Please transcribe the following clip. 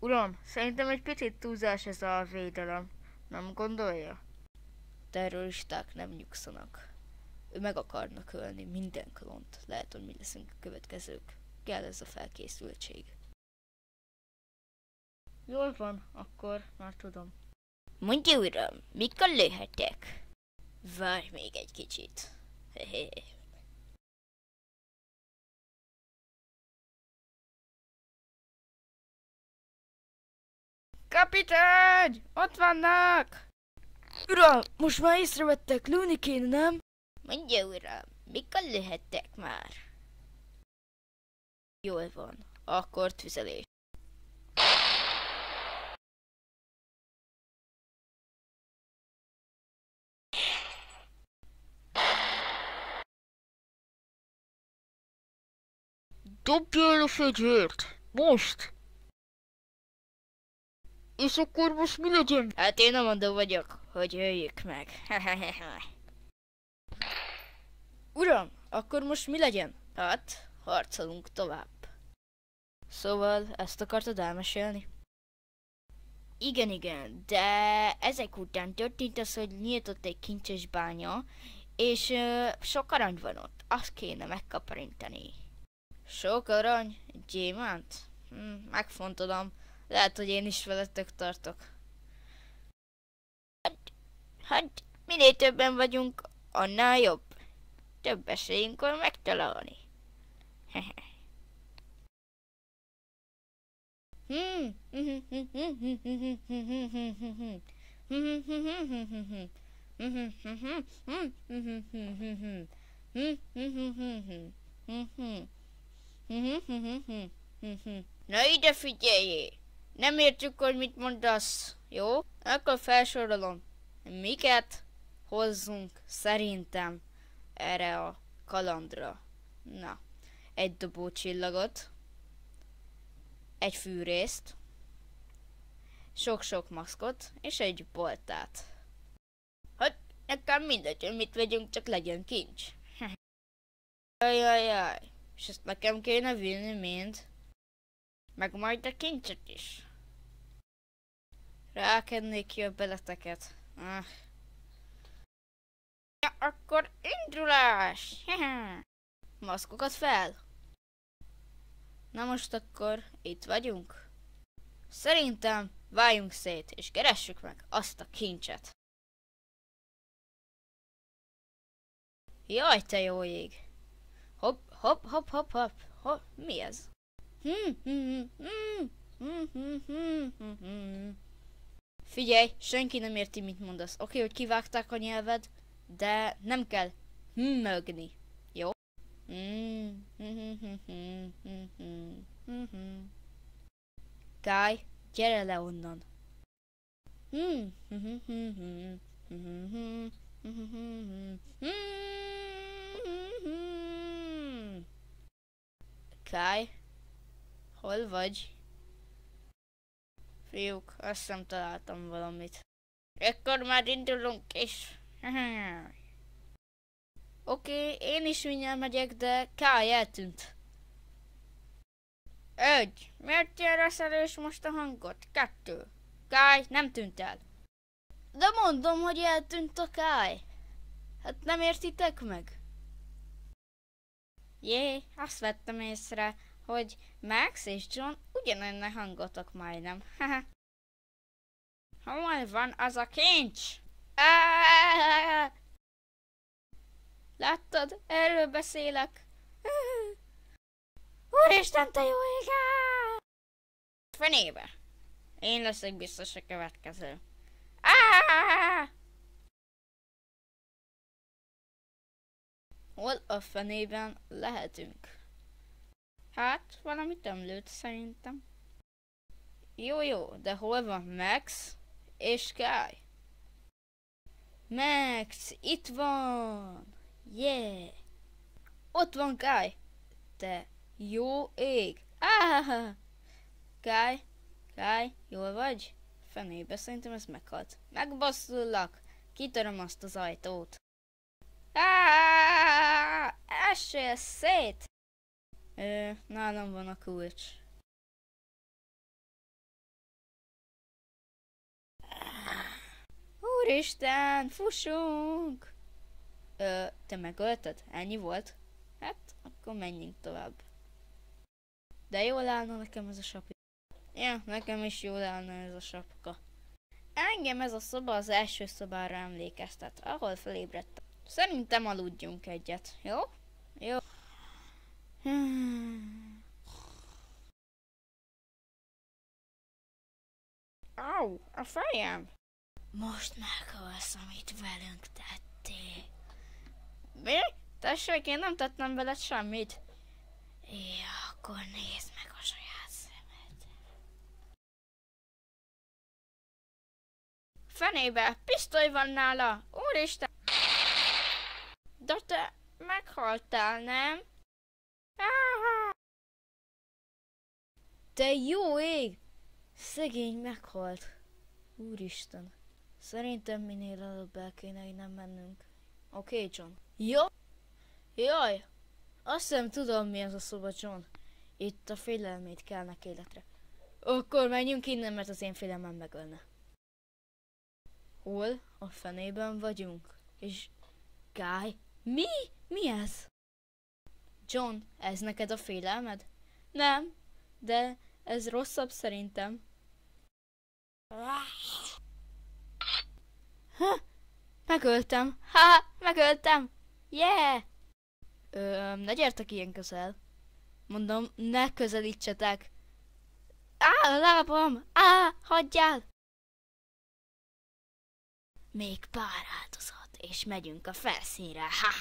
Uram, szerintem egy picit túlzás ez a védelem. Nem gondolja? Terroristák nem nyugszanak. Ő meg akarnak ölni minden klont. Lehet, hogy mi leszünk a következők. Kell ez a felkészültség. Jól van, akkor már tudom. Mondja uram, mikor lőhetek? Várj még egy kicsit. Hehe. Kapitány! Ott vannak! Uram, most már észrevettek, lőni kéne, nem? Mondja uram, mikor lőhettek már? Jól van, akkor tüzelés. Dobja el a fegyvert! Most! És akkor most mi legyen? Hát én nem mondó vagyok, hogy öljük meg. Uram, akkor most mi legyen? Hát, harcolunk tovább. Szóval, ezt akartad elmesélni? Igen, de ezek után történt az, hogy nyílt ott egy kincses bánya, és sok arany van ott, azt kéne megkaparintani. Sok arany? Gyémánt? Megfontolom, lehet, hogy én is veletek tartok. Hát, minél többen vagyunk, annál jobb. Több esélyünk van megtalálni. Na ide figyeljé! Nem értjük, hogy mit mondasz, jó? Akkor felsorolom. Miket hozzunk szerintem erre a kalandra? Na, egy dobó csillagot, egy fűrészt, sok-sok maszkot és egy boltát. Hát, nekem mindegy, hogy mit vegyünk, csak legyen kincs. Jaj, és ezt nekem kéne vinni mind. Meg majd a kincset is. Rákennék ki a beleteket. Ja, akkor indulás! Maszkokat fel! Na most akkor itt vagyunk. Szerintem váljunk szét, és keressük meg azt a kincset. Jaj, te jó ég! Hopp, hopp, hopp, hopp, hopp, hopp, mi ez? Figyelj, senki nem érti, mit mondasz. Oké, hogy kivágták a nyelved, de nem kell mögni. Jó? Kai, gyere le onnan. Kai, hol vagy? Fiúk, azt hiszem találtam valamit. Ekkor már indulunk is. Oké, én is mindjárt megyek, de Kai eltűnt. Egy, miért ilyen rossz erős most a hangot? Kettő, Kai nem tűnt el. De mondom, hogy eltűnt a Kai. Hát nem értitek meg? Jé, azt vettem észre, hogy Max és John ugyanenne hangotok majdnem. Hol van az a kincs? Láttad? Erről beszélek. Úristen, te jó ég! Fenébe! Én leszek biztos a következő. Hol a fenében lehetünk? Hát, valamit emlőtt szerintem. Jó, de hol van Max és Kai? Max, itt van! Yeah! Ott van Kai! Te jó ég! Kai, jól vagy? Fenébe, szerintem ez meghalt. Megbasszulak! Kitöröm azt az ajtót. Essél szét! Nálam van a kulcs. Úristen, fussunk! Te megölted? Ennyi volt? Hát, akkor menjünk tovább. De jól állna nekem ez a sapka. Ja, nekem is jól állna ez a sapka. Engem ez a szoba az első szobára emlékeztet, ahol felébredtem. Szerintem aludjunk egyet, jó? Jó. Au, a fejem! Most meghalsz, amit velünk tettél. Mi? Tessék, én nem tettem veled semmit. Ja, akkor nézd meg a saját szemed. Fenébe, pisztoly van nála! Úristen! De te meghaltál, nem? Te jó ég! Szegény meghalt. Úristen. Szerintem minél előbb el kéne innen mennünk. Oké, John. Jó? Jaj! Azt hiszem tudom, mi az a szoba, John. Itt a félelmét kelnek életre. Akkor menjünk innen, mert az én félelmem megölne. Hol a fenében vagyunk? És Guy? Mi? Mi ez? John, ez neked a félelmed? Nem, de ez rosszabb szerintem. Ha, megöltem. Ha, megöltem. Yeah! Ne gyertek ilyen közel. Mondom, ne közelítsetek. A lábam! Hagyjál! Még pár áldozat, és megyünk a felszínre. Ha!